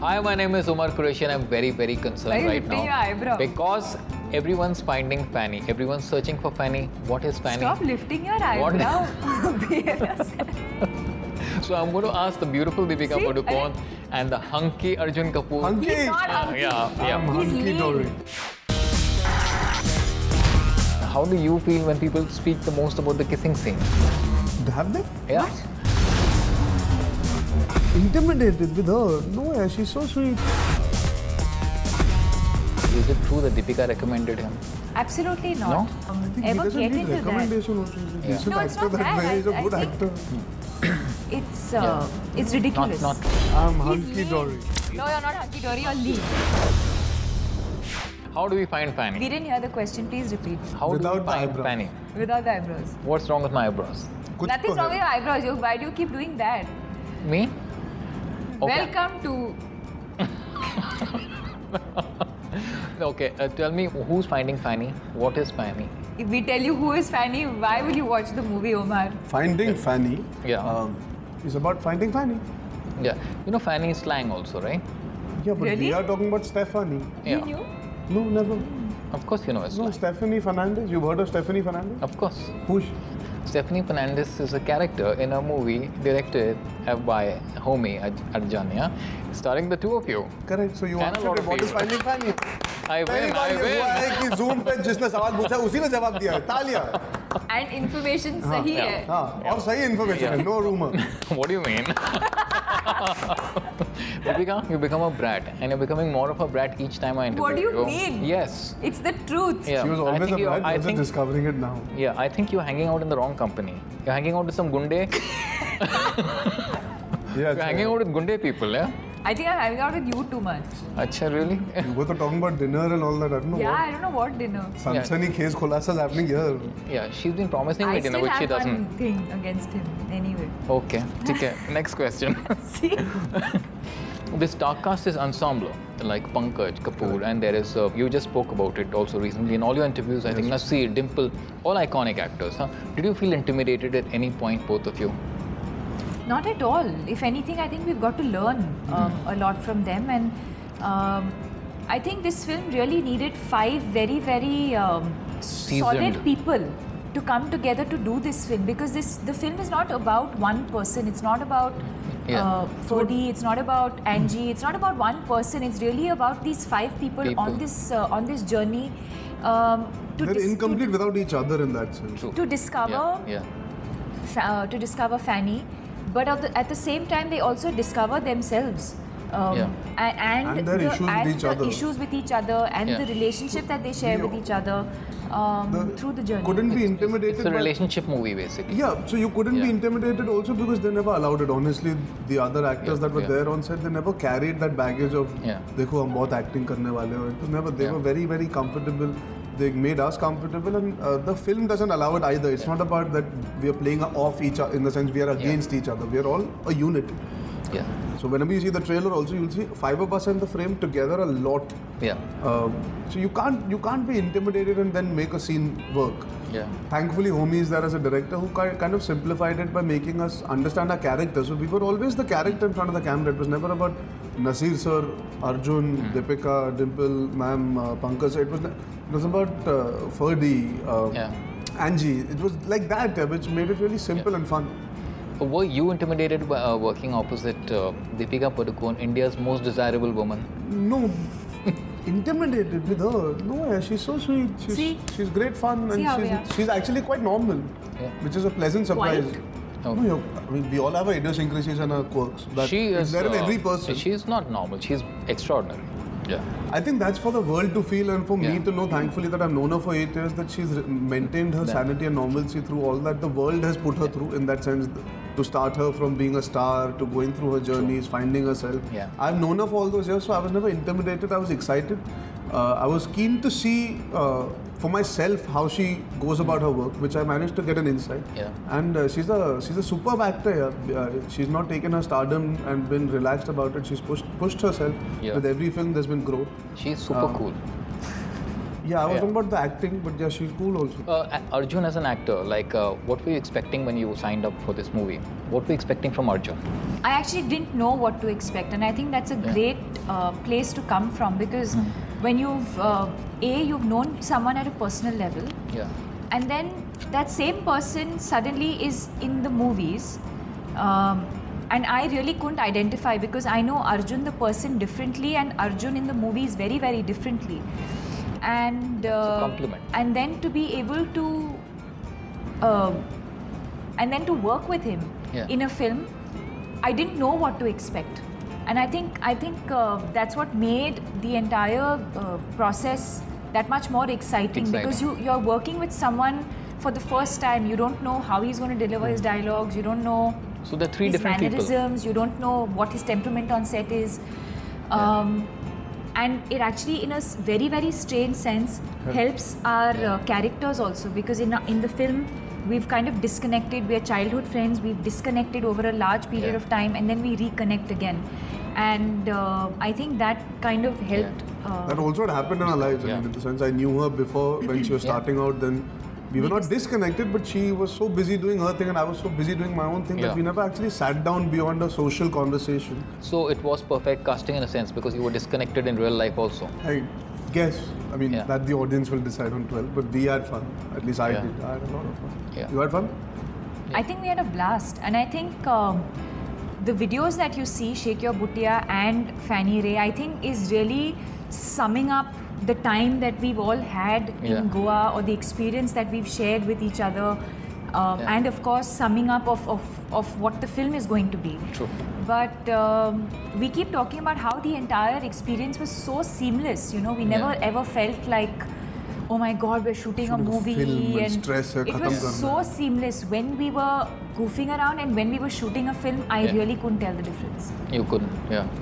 Hi, my name is Umar Qureshi and I'm very, very concerned Why are you right lifting now. your eyebrow? Because everyone's finding Fanny. Everyone's searching for Fanny. What is Fanny? Stop lifting your eyebrow. Behave yourself. So I'm going to ask the beautiful Deepika See? Padukone and the hunky Arjun Kapoor. Hunky? He's not hunky. Yeah. He's Hunky lean. dory. How do you feel when people speak the most about the kissing scene? Have they? Yeah. Intimidated with her? No, yeah, she's so sweet. Is it true that Deepika recommended him? Absolutely not. No? I think he Ever doesn't get need into that? recommendation also. He's a decent No, it's actor not that that. way. He's a I good think- actor. It's ridiculous. Not. I'm He's hunky lean. dory. No, you're not hunky dory. You're lean. How do we find Fanny? We didn't hear the question. Please repeat. How do Without we the find eyebrows. Fanny? Without the eyebrows. What's wrong with my eyebrows? Kuch Nothing's to wrong with hai. your eyebrows. Why do you keep doing that? Me? Okay. Welcome to. Okay, tell me who's finding Fanny? What is Fanny? If we tell you who is Fanny, why will you watch the movie, Omar? Finding Fanny. Yeah. Is about finding Fanny. Yeah. You know Fanny is slang also, right? Yeah, but Really? we are talking about Stephanie. Yeah. You knew? No, never. Of course you know it's No, slang. Stephanie Fernandez. You've heard of Stephanie Fernandez? Of course. Who's she? Stephanie Fernandez is a character in a movie directed by Homi Arjania, starring the two of you. Correct. So you And a lot answered of it. What is people. finding Fanny? I पहली win, bar I ये हुआ है win. कि Zoom पे जिसने सवाल पूछा उसी ने जवाब दिया है. तालियां. And information sahi yeah. hai. हाँ, और सही information है. No rumor. What do you mean? Deepika, you become a brat and you're becoming more of a brat each time I interview What do you mean? Yes. It's the truth. Yeah. She was I always think a you- brat. I You're just think- discovering it now. Yeah, I think you're hanging out in the wrong company. You're hanging out with some gunde. Yeah. You're hanging out with gunde people, yeah? I think I'm hanging out with you too much. Acha, really? You were talking about dinner and all that. I don't know Yeah, what. I don't know what dinner. Sansani case khulasa is happening here. Yeah, she's been promising I me dinner, still which she have one doesn't. thing against him anyway. Okay, okay. Next question. See? This star cast is ensemble, like Pankaj, Kapoor, and there is, you just spoke about it also recently in all your interviews, I think, Naseer, Dimple, all iconic actors. Huh? Did you feel intimidated at any point, both of you? Not at all. If anything, I think we've got to learn a lot from them. And I think this film really needed 5 very, very solid Seasoned. people to come together to do this film, because the film is not about one person. It's not about Ferdy. It's not about Angie. It's not about one person. It's really about these 5 people. on this journey. They're incomplete without each other in that sense. True. To discover to discover Fanny, but at the same time they also discover themselves. And their issues with each the other. issues with each other and Yeah. the relationship that they share with each other through the journey. Couldn't be intimidated. It's a by- relationship movie, basically. Yeah, so you couldn't be Yeah. intimidated also because they never allowed it. Honestly, the other actors that were yeah. there on set, they never carried that baggage of Yeah. देखो हम बहुत acting करने वाले हो. It was never. They Yeah. were very, very comfortable. They made us comfortable, and the film doesn't allow it either. It's not about that we are playing off each other in the sense we are against each other. We are all a unit. Yeah. So whenever you see the trailer, also you'll see 5 of us in the frame together a lot. Yeah. So you can't be intimidated and then make a scene work. Yeah. Thankfully, Homi is there as a director who kind of simplified it by making us understand our character. So we were always the character in front of the camera. It was never about Naseer sir, Arjun, Deepika, Dimple, ma'am, Pankaj. It was about Ferdy, Angie. It was like that, which made it really simple and fun. Were you intimidated by working opposite Deepika Padukone, India's most desirable woman? No, intimidated with her. No, yeah, she's so sweet. She's great fun, See how we are. and she's actually quite normal, which is a pleasant surprise. Quite? No, I mean, we all have our idiosyncrasies and our quirks. But She it's is. there in every person. She's not normal. She's extraordinary. Yeah. I think that's for the world to feel and for me Yeah. to know, thankfully, that I've known her for 8 years, that she's maintained her sanity and normalcy through all that the world has put her through, in that sense, to start her from being a star to going through her journeys, finding herself. Yeah. I've known her for all those years, so I was never intimidated. I was excited. I was keen to see for myself how she goes about her work, which I managed to get an insight. Yeah. And she's a superb actor. Yeah. She's not taken her stardom and been relaxed about it. She's pushed herself. Yeah. With every film, there's been growth. She's super cool. Yeah, I was talking about the acting, but yeah, she's cool also. Arjun as an actor, like what were you expecting when you signed up for this movie? What were you expecting from Arjun? I actually didn't know what to expect, and I think that's a great place to come from, because when you've known someone at a personal level, and then that same person suddenly is in the movies, and I really couldn't identify, because I know Arjun the person differently and Arjun in the movies very, very differently. And it's a compliment. And then to be able to and then to work with him in a film, I didn't know what to expect, and I think that's what made the entire process that much more exciting. Because you're working with someone for the first time. You don't know how he's going to deliver his dialogues. You don't know so the three his different mannerisms. You don't know what his temperament on set is. And it actually, in a very, very strange sense, helps our characters also, because in the film, we've kind of disconnected. We're childhood friends. We've disconnected over a large period of time, and then we reconnect again. And I think that kind of helped. That also had happened in our lives. I mean, in the sense, I knew her before when she was starting out. Then we were not disconnected, but she was so busy doing her thing and I was so busy doing my own thing that we never actually sat down beyond a social conversation. So it was perfect casting in a sense, because you were disconnected in real life also. I guess. I mean, that the audience will decide on 12, but we had fun. At least I did. I had a lot of fun. You had fun? I think we had a blast. And I think the videos that you see, Shake Your Bhuttiya and Fanny Ray, I think is really summing up the time that we've all had in Goa, or the experience that we've shared with each other, and of course summing up of what the film is going to be. True. But we keep talking about how the entire experience was so seamless. You know, we never ever felt like, oh my God, we're shooting a movie, and stress it was so seamless. When we were goofing around and when we were shooting a film, I really couldn't tell the difference. You couldn't,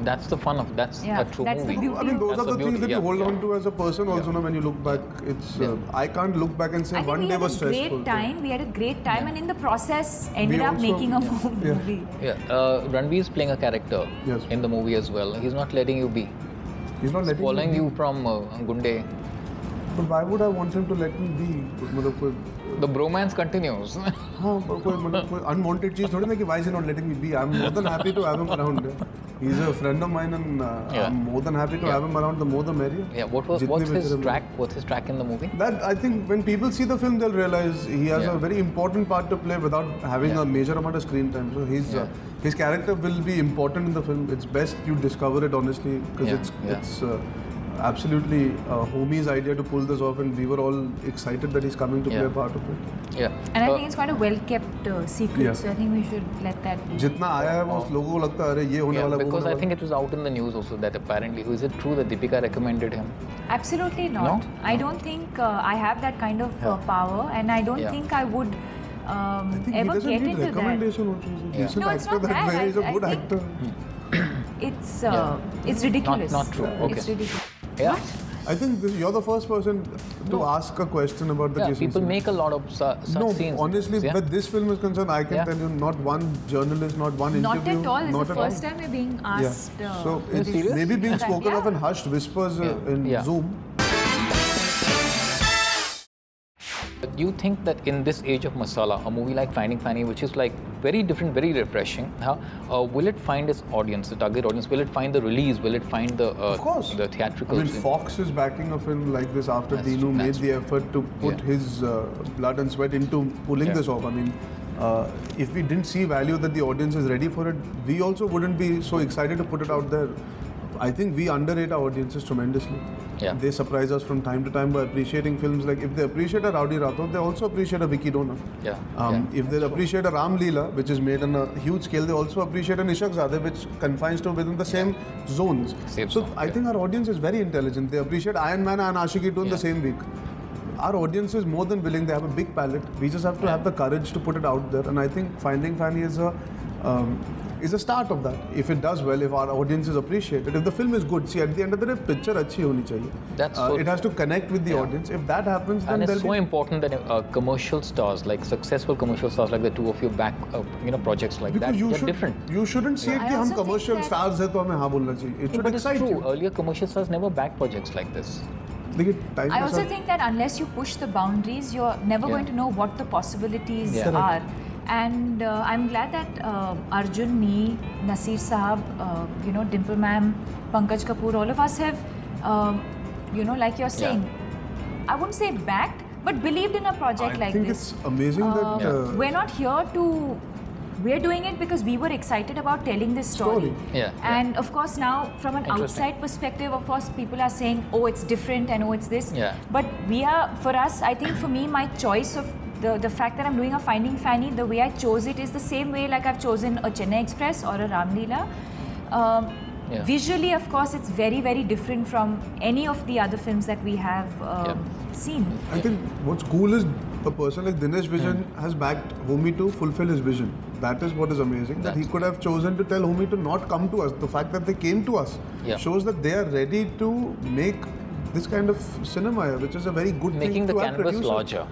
That's the fun of that's a true that's movie. The beauty. I mean, those that's are the things that you hold on to as a person also. When you look back, it's I can't look back and say one day was stressful. We had a great time, and in the process ended up making a movie. Ranveer is playing a character in the movie as well. He's not letting you be. He's not letting following you from Gunde. But why would I want him to let me be? The bromance continues. Unwanted cheese. Why is he not letting me be? I'm more than happy to have him around. He's a friend of mine, and I'm more than happy to have him around. The more the merrier. Yeah. What's his track? What's his track in the movie? That I think when people see the film, they'll realize he has a very important part to play without having a major amount of screen time. So his character will be important in the film. It's best you discover it honestly, because it's absolutely homie's idea to pull this off, and we were all excited that he's coming to play a part of it. And I think it's quite a well-kept secret, so I think we should let that be. Jitna aaya hai, wo logo ko lagta hai, ye hone wala. Because I think it was out in the news also that apparently, is it true that Deepika recommended him? Absolutely not. No? I don't think I have that kind of power, and I don't think I would ever get into that. Recommendation also. No, it's not that. He's a good actor. It's ridiculous. Not true. Okay. It's ridiculous. What? I think you're the first person to ask a question about the kissing people scene. make a lot of such scenes. Honestly, where this film is concerned, I can tell you not one journalist, not one interview. Not at all. It's the first time we're being asked. So it's maybe being spoken of in hushed whispers in Zoom. Do you think that in this age of masala, a movie like Finding Fanny, which is like very different, very refreshing, will it find its audience, the target audience? Will it find the release? Will it find the of course. The theatrical? I mean, Fox is backing a film like this after Dinu made the effort to put his blood and sweat into pulling this off. I mean, if we didn't see value that the audience is ready for it, we also wouldn't be so excited to put it out there. I think we underrate our audiences tremendously. They surprise us from time to time by appreciating films. Like if they appreciate a Rowdy Rathod, they also appreciate a Vicky Dona. If they appreciate a Ram Leela, which is made on a huge scale, they also appreciate an Ishaq Zadeh, which confines to within the same zones. I think our audience is very intelligent. They appreciate Iron Man and Ashiki 2 in the same week. Our audience is more than willing. They have a big palette. We just have to have the courage to put it out there. And I think Finding Fanny is a start of that. If it does well, if our audiences appreciate it, if the film is good, see, at the end of the day, picture achhi honi chahiye. That's so it has to connect with the audience. If that happens, then and it's so important that commercial stars, like successful commercial stars, like the two of you back, projects like because that, they're different. You shouldn't say that we commercial stars hai, to hame haan bolna chahiye. It should excite you. Earlier commercial stars never backed projects like this. I also think that unless you push the boundaries, you're never going to know what the possibilities are. And I'm glad that Arjun, me, Naseer Sahab, Dimple Ma'am, Pankaj Kapoor, all of us have, like you're saying, I wouldn't say backed, but believed in a project like this. I think it's amazing that... we're not here to... We're doing it because we were excited about telling this story. And of course now, from an outside perspective, of course, people are saying, oh, it's different and oh, it's this. But for us, I think for me, my choice of the fact that I'm doing a Finding Fanny, the way I chose it is the same way like I've chosen a Chennai Express or a Ram Leela. Visually, of course, it's very, very different from any of the other films that we have seen. I think what's cool is a person like Dinesh Vijan has backed Homi to fulfill his vision. That is what is amazing. That he could have chosen to tell Homi to not come to us. The fact that they came to us shows that they are ready to make this kind of cinema, which is a very good Making thing the to canvas larger.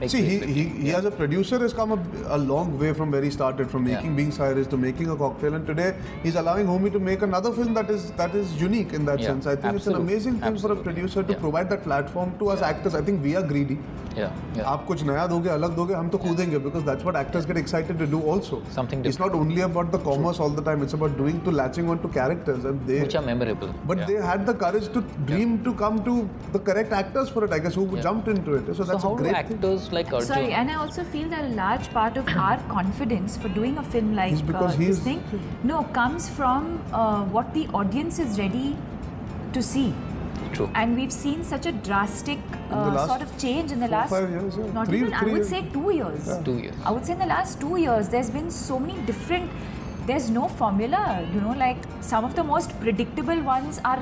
See, he as a producer has come a long way from where he started, from making Being Cyrus to making A Cocktail, and today he's allowing Homi to make another film that is unique in that sense. I think it's an amazing thing for a producer to provide that platform to us actors. I think we are greedy. आप कुछ नया दोगे, अलग दोगे, हम तो कूदेंगे, because that's what actors get excited to do also. Something different. It's not only about the commerce all the time, it's about latching on to characters, and which are memorable. But they had the courage to dream to come to the correct actors for it, I guess, who jumped into it. So that's how a great actors like Arjun? Sorry, and I also feel that a large part of our confidence for doing a film like this thing, comes from what the audience is ready to see. True. And we've seen such a drastic sort of change in the last 5 years. Not even, I would say 2 years. 2 years. I would say in the last 2 years, there's been so many different. There's no formula. Like some of the most predictable ones are,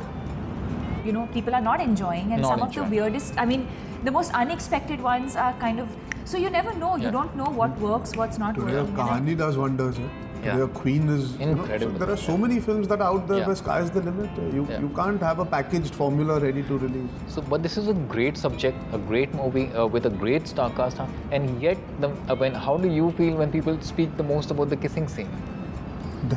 people are not enjoying, and some of the weirdest. I mean, the most unexpected ones are kind of. So you never know. You don't know what works, what's not working. Kahani does wonders. The Queen is incredible. So there are so many films that are out there where sky is the limit. You can't have a packaged formula ready to release. So, but this is a great subject, a great movie with a great star cast, and yet, how do you feel when people speak the most about the kissing scene?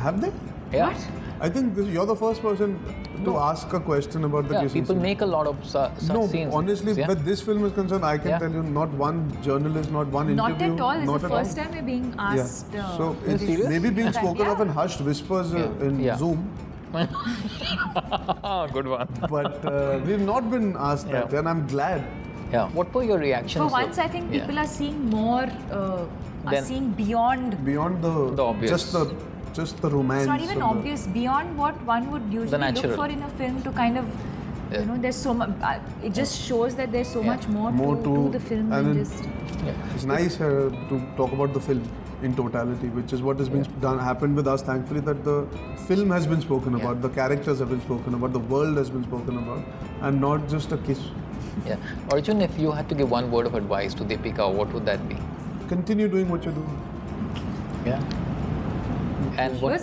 Have they? Yeah. What? I think you're the first person to ask a question about the kissing people scene. make a lot of such scenes. Honestly, where this film is concerned, I can tell you, not one journalist, not one interview. Not at all. It's the first time we're being asked. So it's maybe being spoken of in hushed whispers in Zoom. Good one. But we've not been asked that, and I'm glad. Yeah. What were your reactions? For once, I think people are seeing more, are seeing beyond the obvious. Just the romance. It's not even obvious. Beyond what one would usually look for in a film to kind of, there's so much. It just shows that there's so much more to the film than just. It's nice to talk about the film in totality, which is what has been happened with us. Thankfully, that the film has been spoken about, the characters have been spoken about, the world has been spoken about, and not just a kiss. Yeah, Arjun, if you had to give one word of advice to Deepika, what would that be? Continue doing what you're doing. Yeah. And what?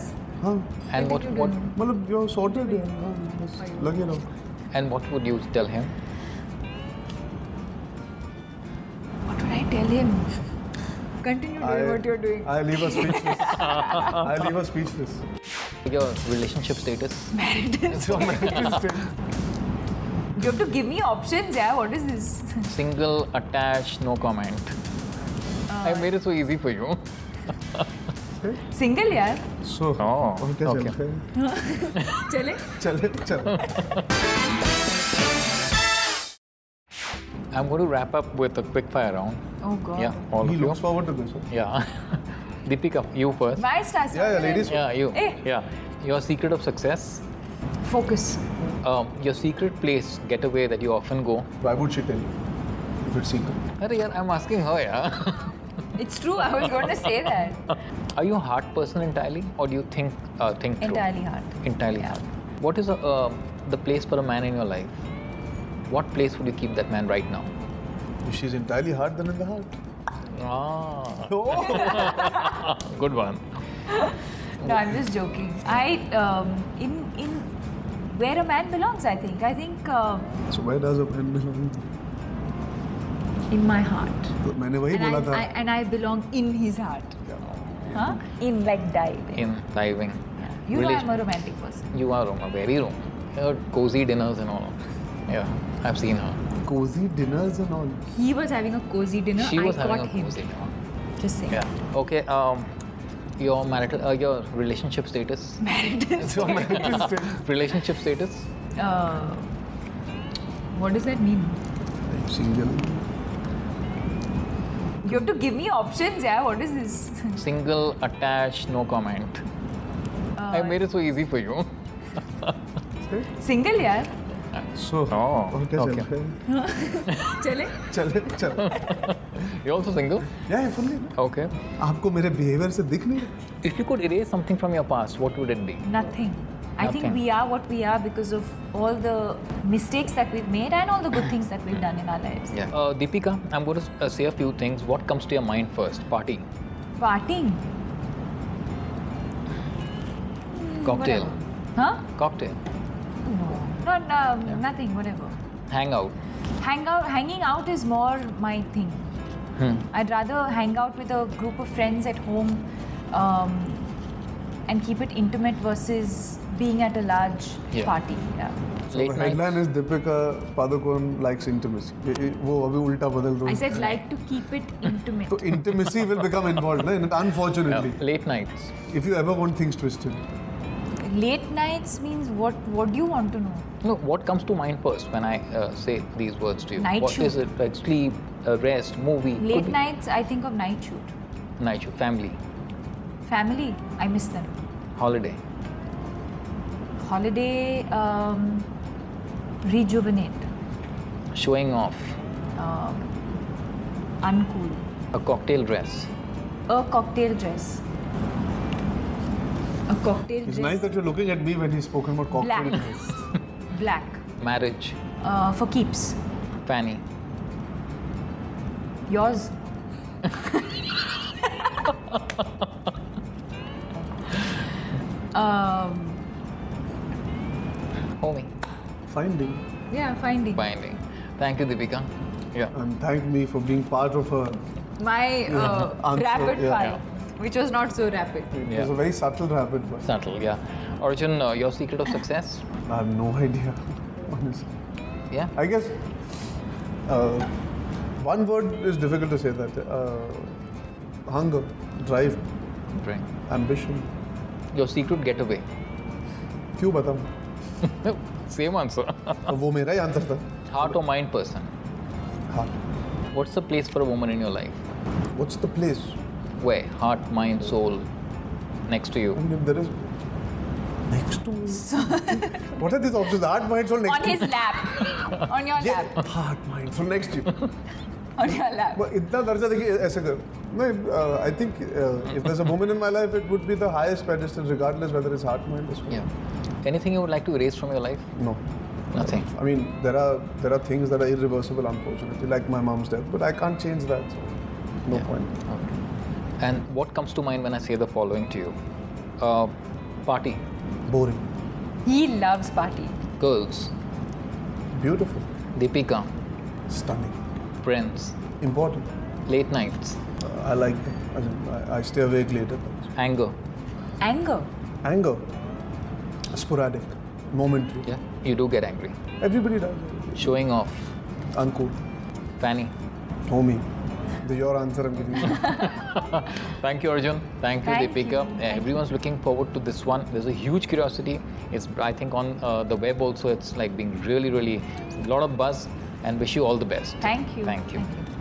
And what? Well, you're sorted. And what would you tell him? What would I tell him? Continue doing what you're doing. I leave her speechless. Your relationship status? Married. You have to give me options, yeah. What is this? Single, attached, no comment. I made it so easy for you. Single, yeah. So, okay. Chale? I'm going to wrap up with a quick fire round. Oh God. Yeah, all he of you. looks forward to this. Yeah. Deepika, you first. My star. Yeah, ladies. Yeah, you. Hey. Yeah. Your secret of success. Focus. Your secret place, getaway that you often go. Why would she tell you if it's secret? I'm asking her, yeah. It's true. I was going to say that. Are you a heart person entirely, or do you think through? Entirely heart. Entirely heart. What is the place for a man in your life? What place would you keep that man right now? If she's entirely heart, then in the heart. Ah. Good one. No, I'm just joking. In where a man belongs, I think. So where does a man belong? In my heart. मैंने वही बोला था. And I belong in his heart. Yeah. Huh? In like diving. In diving. Yeah. You know I'm a romantic person. You are very romantic. Cozy dinners and all. Yeah, I've seen her. cozy dinners and all. He was having a cozy dinner. She was I having got a him. cozy dinner. Just saying. Yeah. Okay. Your marital, your relationship status. Relationship status. What does that mean? Single. You have to give me options, yeah. What is this? Single, attached, no comment. I made it so easy for you. Single, yeah. So, Oh, और क्या okay. चल रहा चले. है? चले. You're also single? Yeah, fully. Okay. आपको मेरे behavior से दिख नहीं रहा? If you could erase something from your past, what would it be? Nothing. I think Nothing. we are what we are because of all the mistakes that we've made and all the good things that we've done in our lives. Yeah. Deepika, I'm going to say a few things. What comes to your mind first? Party, Partying. cocktail, Whatever. Huh? cocktail, No, nothing. Whatever. hangout. Hanging out is more my thing. I'd rather hang out with a group of friends at home and keep it intimate versus being at a large Yeah. party. Yeah. So Late the nights. headline is Deepika Padukone likes intimacy. वो अभी उल्टा बदल दो. I said like to keep it intimate. So intimacy will become involved, na? Unfortunately. Late nights. If you ever want things twisted. Late nights means what? What do you want to know? No, what comes to mind first when I say these words to you? Night What shoot. is it? Like sleep, rest, movie? Could Late be- nights, I think of night shoot. Night shoot, family, Family, I miss them. holiday, Holiday, rejuvenate. showing off, Uncool. a cocktail dress. A cocktail dress. A cocktail It's dress. nice that you're looking at me when he's spoken about cocktail. Black. Black. Marriage, For keeps. fanny, Yours. homie, Finding. Yeah, finding. binding. Thank you, Deepika. Yeah. And thank me for being part of a. My Answer, rapid yeah. fire, which was not so rapid. It was a very subtle rapid fire. Subtle, yeah. Arjun, your secret of success? I have no idea, honestly. Yeah. I guess one word is difficult to say that. Hunger, drive, Right. ambition. Your secret getaway? क्यों बताऊं? Same answer. अब वो मेरा ही answer था. Heart or mind person? हाँ. What's the place for a woman in your life? What's the place? Where? Heart, mind, soul, next to you. I mean, if there is next to me. What are these options? Heart, mind, soul next On to his lap. On your Yeah, lap. heart, mind, soul next to you. On your lap. But इतना दर्जा देखिए ऐसे कर. No, I think if there's a woman in my life, it would be the highest pedestal, regardless whether it's heart, mind, or soul. Yeah. Anything you would like to erase from your life? No. Nothing. I mean, there are things that are irreversible, unfortunately, like my mom's death, but I can't change that. So no point. Okay. And what comes to mind when I say the following to you? Party, Boring. He loves party. girls, Beautiful. Deepika, Stunning. friends, Important. late nights, I like them. As in, I stay awake late at night. anger. Anger. Anger. Sporadic. Momentary. Yeah, you do get angry. Everybody does. Showing off, Uncool. fanny. Homie. Your answer I'm giving you. Thank you, Arjun. Thank you, Thank Deepika. you. Yeah, everyone's looking forward to this one. There's a huge curiosity. It's, I think, on the web also. It's like being really, really a lot of buzz. And wish you all the best. Thank you. Thank you. Thank you.